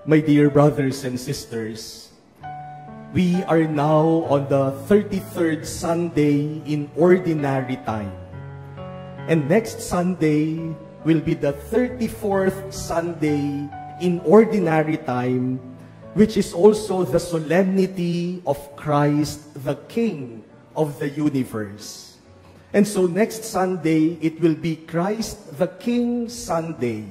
My dear brothers and sisters, we are now on the 33rd Sunday in Ordinary Time. And next Sunday will be the 34th Sunday in Ordinary Time, which is also the solemnity of Christ, the King of the universe. And so next Sunday, it will be Christ the King Sunday.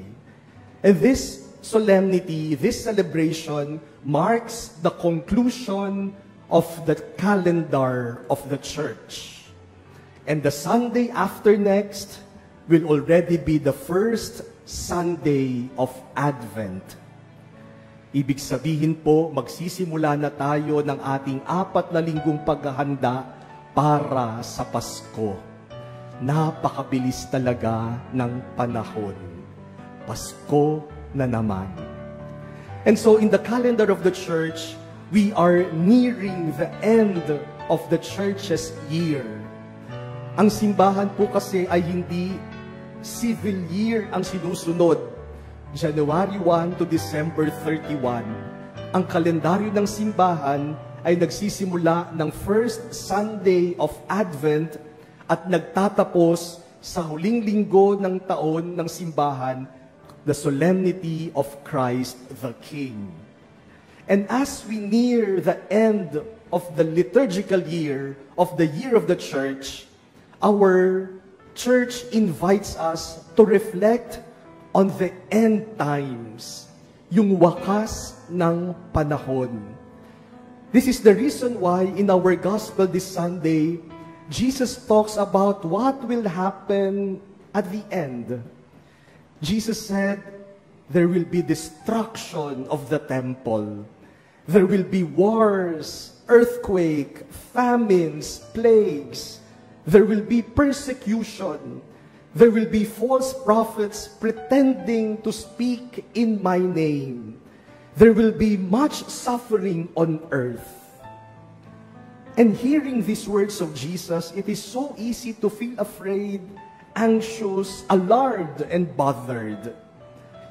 And this solemnity, this celebration, marks the conclusion of the calendar of the Church. And the Sunday after next will already be the first Sunday of Advent. Ibig sabihin po, magsisimula na tayo ng ating 4 na linggong paghahanda para sa Pasko. Napakabilis talaga ng panahon. Pasko na naman. And so in the calendar of the Church, we are nearing the end of the Church's year. Ang simbahan po kasi ay hindi civil year ang sinusunod. January 1 to December 31. Ang kalendaryo ng simbahan ay nagsisimula ng first Sunday of Advent at nagtatapos sa huling linggo ng taon ng simbahan, the solemnity of Christ the King. And as we near the end of the liturgical year, of the year of the Church, our Church invites us to reflect on the end times, yung wakas ng panahon. This is the reason why in our Gospel this Sunday, Jesus talks about what will happen at the end. Jesus said, there will be destruction of the temple. There will be wars, earthquake, famines, plagues. There will be persecution. There will be false prophets pretending to speak in my name. There will be much suffering on earth. And hearing these words of Jesus, it is so easy to feel afraid, anxious, alarmed, and bothered.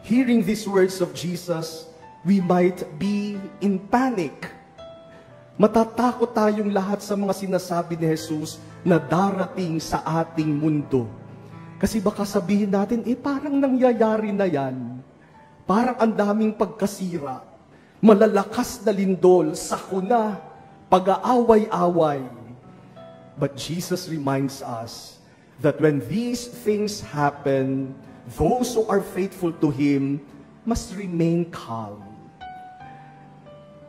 Hearing these words of Jesus, we might be in panic. Matatakot tayong lahat sa mga sinasabi ni Jesus na darating sa ating mundo. Kasi baka sabihin natin, parang nangyayari na yan. Parang ang daming pagkasira. Malalakas na lindol, sakuna, pag-aaway-away. But Jesus reminds us that when these things happen, those who are faithful to Him must remain calm.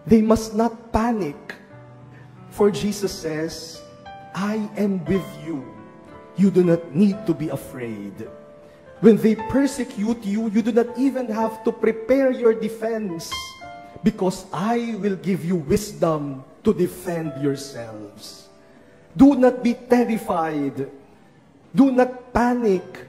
They must not panic. For Jesus says, I am with you. You do not need to be afraid. When they persecute you, you do not even have to prepare your defense, because I will give you wisdom to defend yourselves. Do not be terrified. Do not panic.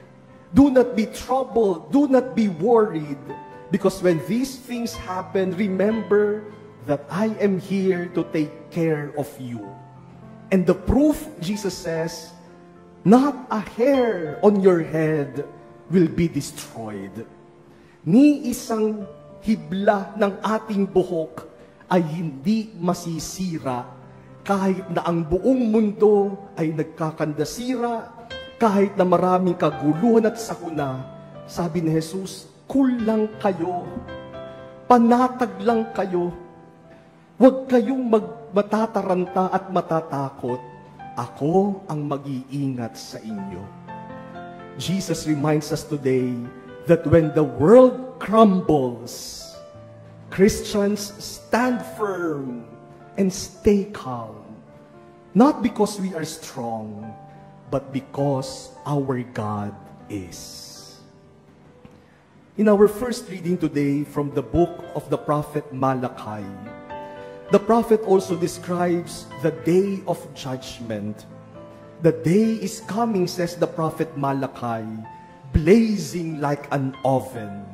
Do not be troubled. Do not be worried. Because when these things happen, remember that I am here to take care of you. And the proof, Jesus says, not a hair on your head will be destroyed. Ni isang hibla ng ating buhok ay hindi masisira kahit na ang buong mundo ay nagkakandasira, kahit na maraming kaguluhan at sakuna. Sabi ni Jesus, cool lang kayo, panatag lang kayo, huwag kayong matataranta at matatakot. Ako ang mag-iingat sa inyo. Jesus reminds us today that when the world crumbles, Christians stand firm and stay calm. Not because we are strong, but because our God is. In our first reading today from the book of the prophet Malachi, the prophet also describes the day of judgment. The day is coming, says the prophet Malachi, blazing like an oven.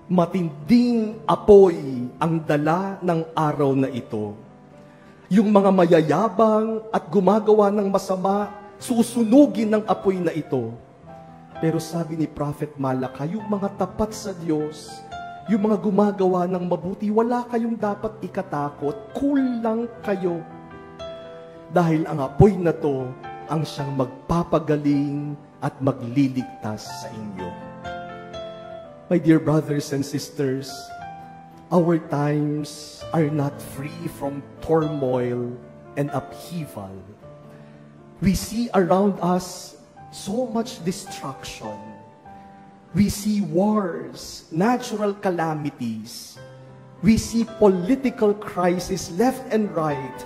Matinding apoy ang dala ng araw na ito. Yung mga mayayabang at gumagawa ng masama, susunugin ng apoy na ito. Pero sabi ni Prophet Malachi, yung mga tapat sa Diyos, yung mga gumagawa ng mabuti, wala kayong dapat ikatakot. Cool lang kayo. Dahil ang apoy na to ang siyang magpapagaling at magliligtas sa inyo. My dear brothers and sisters, our times are not free from turmoil and upheaval. We see around us so much destruction. We see wars, natural calamities. We see political crisis left and right.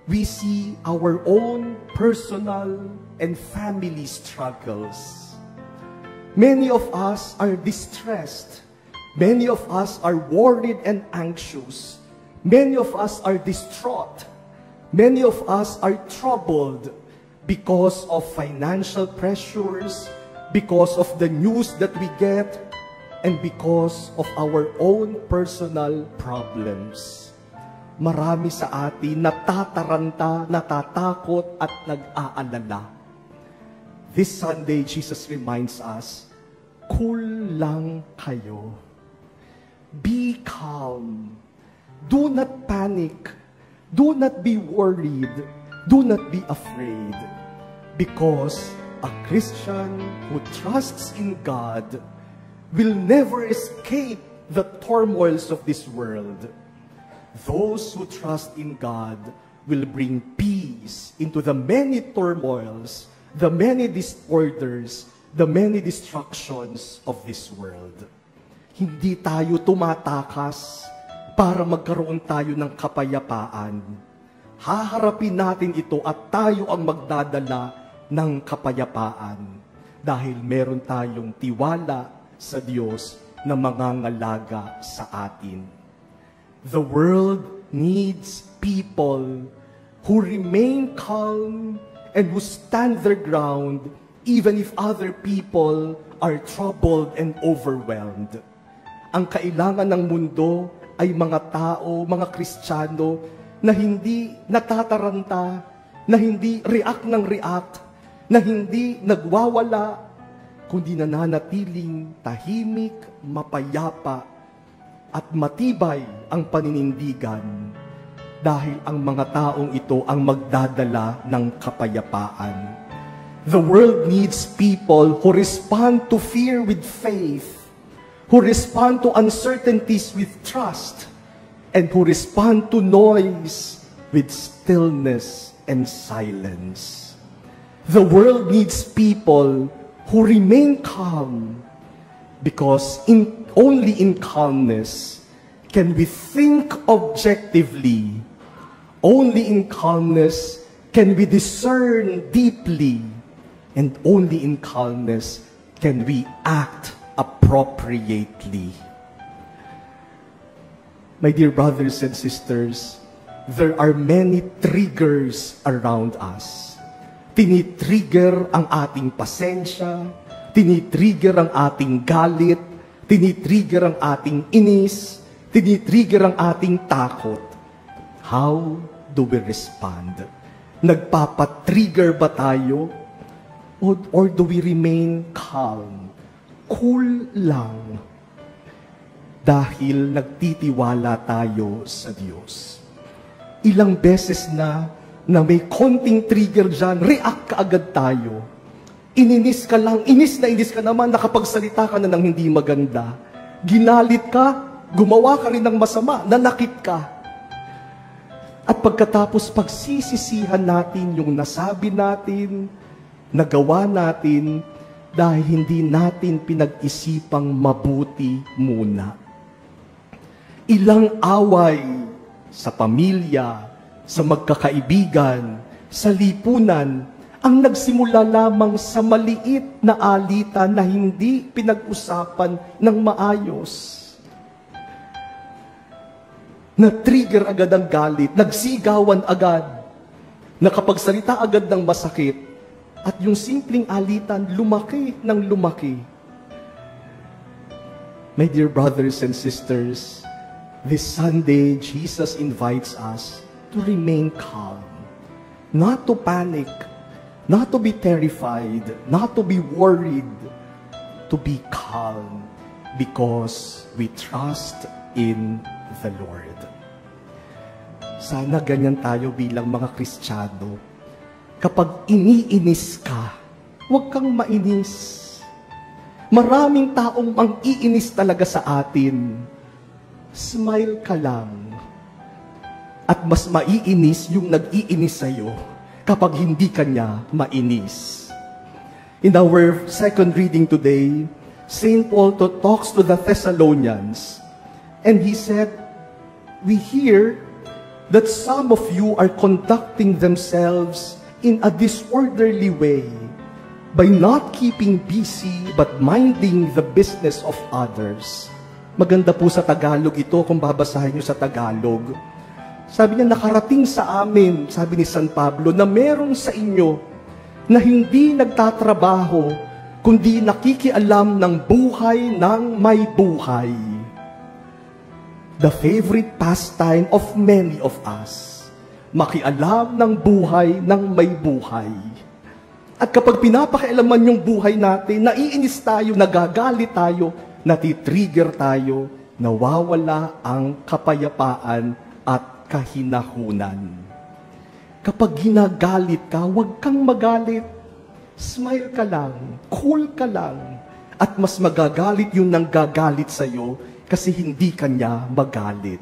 We see our own personal and family struggles. Many of us are distressed. Many of us are worried and anxious. Many of us are distraught. Many of us are troubled because of financial pressures, because of the news that we get, and because of our own personal problems. Marami sa atin natataranta, natatakot at nag-aalala. This Sunday, Jesus reminds us, cool lang kayo. Be calm. Do not panic. Do not be worried. Do not be afraid. Because a Christian who trusts in God will never escape the turmoils of this world. Those who trust in God will bring peace into the many turmoils, the many disorders, the many destructions of this world. Hindi tayo tumatakas para magkaroon tayo ng kapayapaan. Haharapin natin ito at tayo ang magdadala ng kapayapaan dahil meron tayong tiwala sa Diyos na mangangalaga sa atin. The world needs people who remain calm and who stand their ground even if other people are troubled and overwhelmed. Ang kailangan ng mundo ay mga tao, mga Kristiyano na hindi natataranta, na hindi react ng react, na hindi nagwawala, kundi nananatiling tahimik, mapayapa, at matibay ang paninindigan dahil ang mga taong ito ang magdadala ng kapayapaan. The world needs people who respond to fear with faith, who respond to uncertainties with trust, and who respond to noise with stillness and silence. The world needs people who remain calm because only in calmness can we think objectively. Only in calmness can we discern deeply. And only in calmness can we act appropriately. My dear brothers and sisters, there are many triggers around us. Tinitrigger ang ating pasensya, tinitrigger ang ating galit, tinitrigger ang ating inis, tinitrigger ang ating takot. How do we respond? Nagpapatrigger ba tayo? Or do we remain calm? Cool lang. Dahil nagtitiwala tayo sa Diyos. Ilang beses na may konting trigger dyan, react ka agad tayo. Ininis ka lang, inis ka naman, nakapagsalita ka na ng hindi maganda. Ginalit ka, gumawa ka rin ng masama, nanakit ka. At pagkatapos pagsisisihan natin yung nasabi natin, nagawa natin, dahil hindi natin pinag-isipang mabuti muna. Ilang away sa pamilya, sa magkakaibigan, sa lipunan, ang nagsimula lamang sa maliit na alitan na hindi pinag-usapan ng maayos. Na-trigger agad ang galit, nagsigawan agad, nakapagsalita agad ng masakit, at yung simpleng alitan, lumaki ng lumaki. My dear brothers and sisters, this Sunday, Jesus invites us to remain calm, not to panic, not to be terrified, not to be worried, to be calm. because we trust in the Lord. Sana ganyan tayo bilang mga Kristiyano. Kapag iniinis ka, huwag kang mainis. Maraming taong mang-iinis talaga sa atin. Smile ka lang. At mas maiinis yung nag-iinis sa'yo kapag hindi ka niya mainis. In our second reading today, St. Paul talks to the Thessalonians, and he said, we hear that some of you are conducting themselves in a disorderly way by not keeping busy but minding the business of others. Maganda po sa Tagalog ito kung babasahin nyo sa Tagalog. Sabi niya, nakarating sa amin, sabi ni San Pablo, na meron sa inyo na hindi nagtatrabaho, kundi nakikialam ng buhay ng may buhay. The favorite pastime of many of us, makialam ng buhay ng may buhay. At kapag pinapakialaman yung buhay natin, naiinis tayo, nagagalit tayo, natitrigger tayo, nawawala ang kapayapaan at kahinahunan. Kapag ginagalit ka, huwag kang magalit. Smile ka lang, cool ka lang, at mas magagalit yung nanggagalit sa'yo kasi hindi kanya magalit.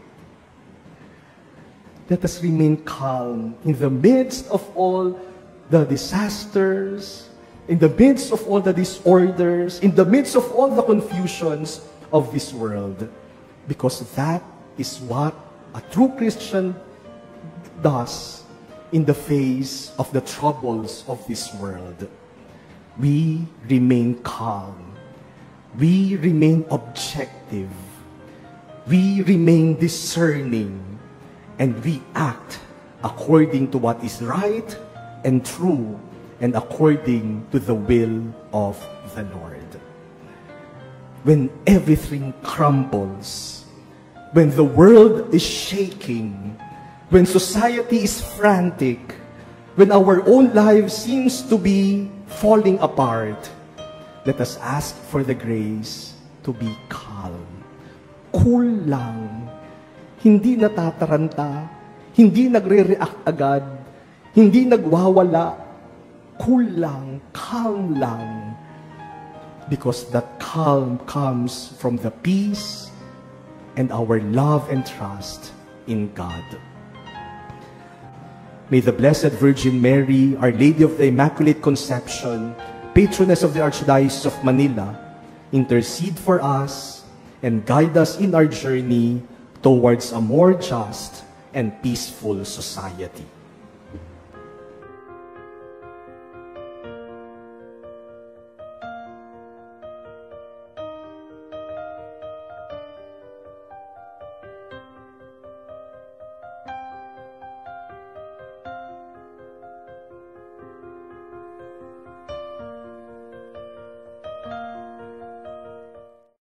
Let us remain calm in the midst of all the disasters, in the midst of all the disorders, in the midst of all the confusions of this world. Because that is what a true Christian does in the face of the troubles of this world. We remain calm. We remain objective. We remain discerning. And we act according to what is right and true, and according to the will of the Lord. When everything crumbles, when the world is shaking, when society is frantic, when our own lives seems to be falling apart, let us ask for the grace to be calm. Cool lang. Hindi natataranta, hindi nagre-react agad, hindi nagwawala, cool lang, calm lang. Because that calm comes from the peace and our love and trust in God. May the Blessed Virgin Mary, Our Lady of the Immaculate Conception, Patroness of the Archdiocese of Manila, intercede for us and guide us in our journey towards a more just and peaceful society.